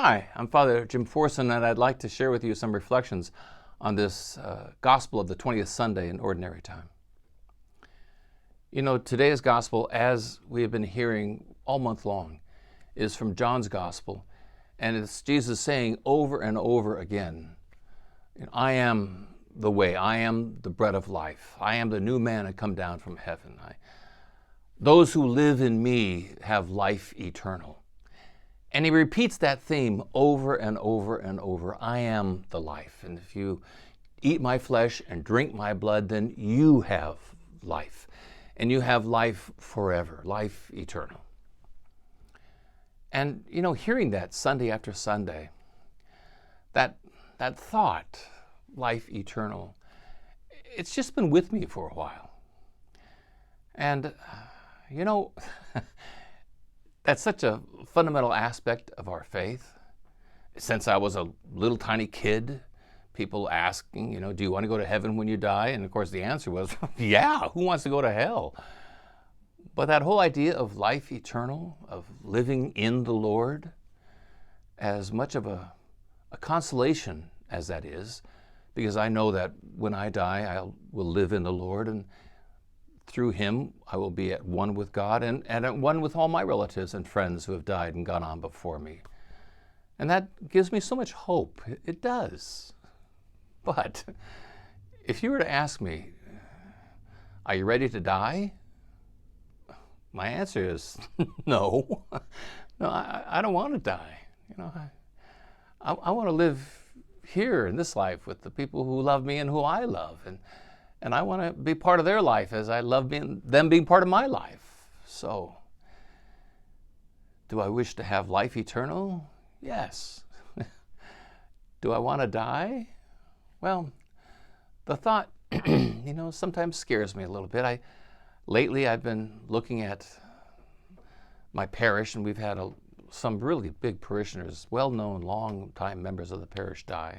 Hi, I'm Father Jim Forson, and I'd like to share with you some reflections on this Gospel of the 20th Sunday in Ordinary Time. You know, today's Gospel, as we have been hearing all month long, is from John's Gospel, and it's Jesus saying over and over again, I am the way, I am the bread of life, I am the new man that come down from heaven. Those who live in me have life eternal. And he repeats that theme over and over and over. I am the life. And if you eat my flesh and drink my blood, then you have life. And you have life forever, life eternal. And, hearing that Sunday after Sunday, that thought, life eternal, it's just been with me for a while. And, that's such a fundamental aspect of our faith. Since I was a little tiny kid, people asking, do you want to go to heaven when you die? And of course the answer was, yeah, who wants to go to hell? But that whole idea of life eternal, of living in the Lord, as much of a consolation as that is, because I know that when I die, I will live in the Lord, and through him, I will be at one with God and at one with all my relatives and friends who have died and gone on before me. And that gives me so much hope. It does. But if you were to ask me, are you ready to die? My answer is no. No, I don't want to die. I want to live here in this life with the people who love me and who I love. And I want to be part of their life as I love them being part of my life. So, do I wish to have life eternal? Yes. Do I want to die? Well, the thought, sometimes scares me a little bit. Lately I've been looking at my parish, and we've had some really big parishioners, well-known, long-time members of the parish die.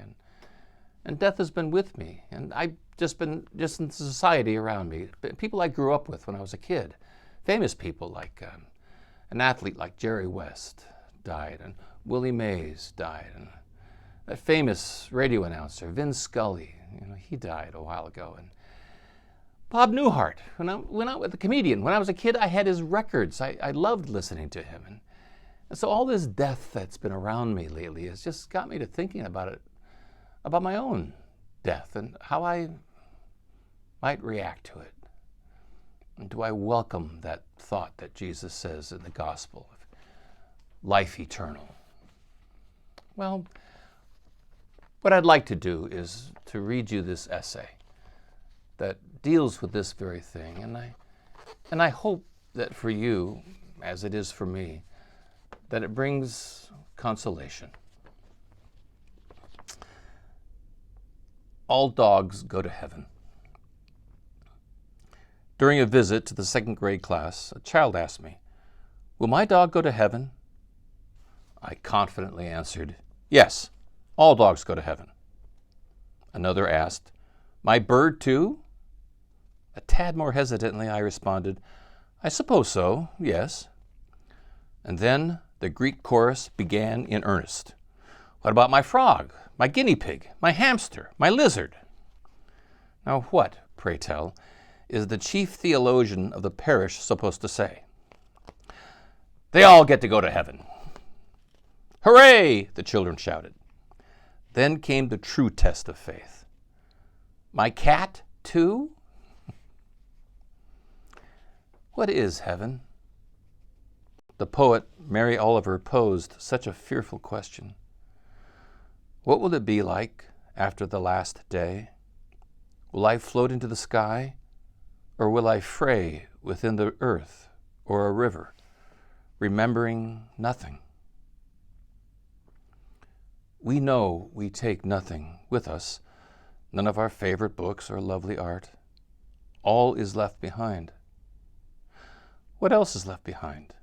And death has been with me, and I've just been in society around me. People I grew up with when I was a kid. Famous people like an athlete like Jerry West died, and Willie Mays died, and a famous radio announcer, Vin Scully, he died a while ago. And Bob Newhart, the comedian, when I was a kid, I had his records. I loved listening to him. And so all this death that's been around me lately has just got me to thinking about my own death and how I might react to it. And do I welcome that thought that Jesus says in the gospel of life eternal? Well, what I'd like to do is to read you this essay that deals with this very thing. And I hope that for you, as it is for me, that it brings consolation. All dogs go to heaven. During a visit to the second grade class, a child asked me, "Will my dog go to heaven?" I confidently answered, "Yes, all dogs go to heaven." Another asked, "My bird too?" A tad more hesitantly, I responded, "I suppose so, yes." And then the Greek chorus began in earnest. "What about my frog, my guinea pig, my hamster, my lizard?" Now what, pray tell, is the chief theologian of the parish supposed to say? "They all get to go to heaven." "Hooray!" the children shouted. Then came the true test of faith. "My cat too?" What is heaven? The poet Mary Oliver posed such a fearful question. What will it be like after the last day? Will I float into the sky, or will I fray within the earth or a river, remembering nothing? We know we take nothing with us, none of our favorite books or lovely art. All is left behind. What else is left behind?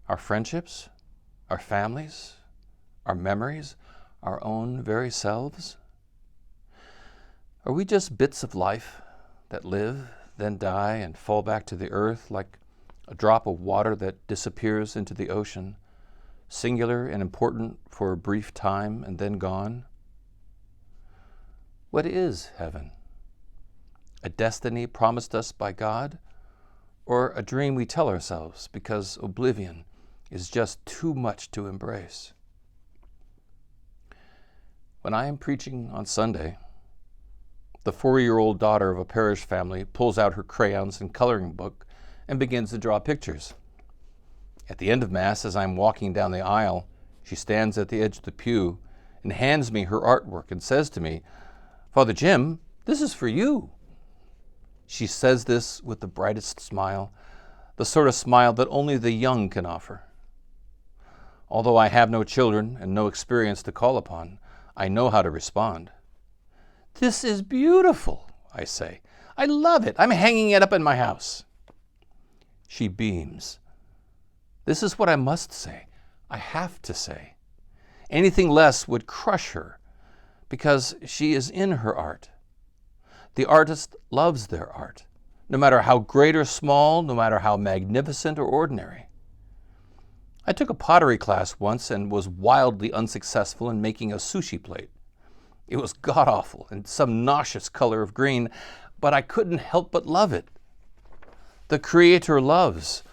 Our friendships, our families, our memories, our own very selves? Are we just bits of life that live, then die, and fall back to the earth like a drop of water that disappears into the ocean, singular and important for a brief time and then gone? What is heaven? A destiny promised us by God, or a dream we tell ourselves because oblivion is just too much to embrace? When I am preaching on Sunday, the 4-year-old daughter of a parish family pulls out her crayons and coloring book and begins to draw pictures. At the end of Mass, as I'm walking down the aisle, she stands at the edge of the pew and hands me her artwork and says to me, "Father Jim, this is for you." She says this with the brightest smile, the sort of smile that only the young can offer. Although I have no children and no experience to call upon, I know how to respond. "This is beautiful," I say. "I love it. I'm hanging it up in my house." She beams. This is what I must say. I have to say. Anything less would crush her, because she is in her art. The artist loves their art, no matter how great or small, no matter how magnificent or ordinary. I took a pottery class once and was wildly unsuccessful in making a sushi plate. It was god-awful and some nauseous color of green, but I couldn't help but love it. The Creator loves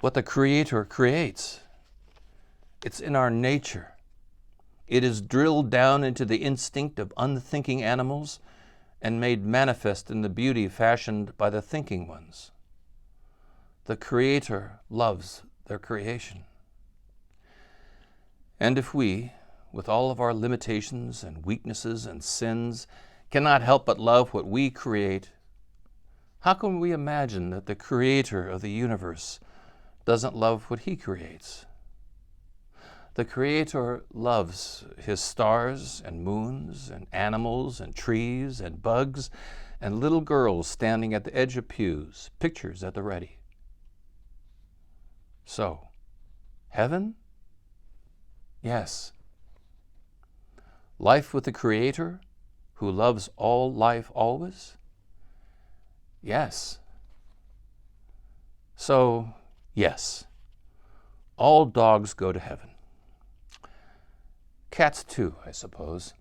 what the Creator creates. It's in our nature. It is drilled down into the instinct of unthinking animals and made manifest in the beauty fashioned by the thinking ones. The Creator loves their creation. And if we, with all of our limitations and weaknesses and sins, cannot help but love what we create, how can we imagine that the Creator of the universe doesn't love what He creates? The Creator loves His stars and moons and animals and trees and bugs and little girls standing at the edge of pews, pictures at the ready. So, heaven? Yes. Life with the Creator, who loves all life always? Yes. So, yes, all dogs go to heaven. Cats too, I suppose.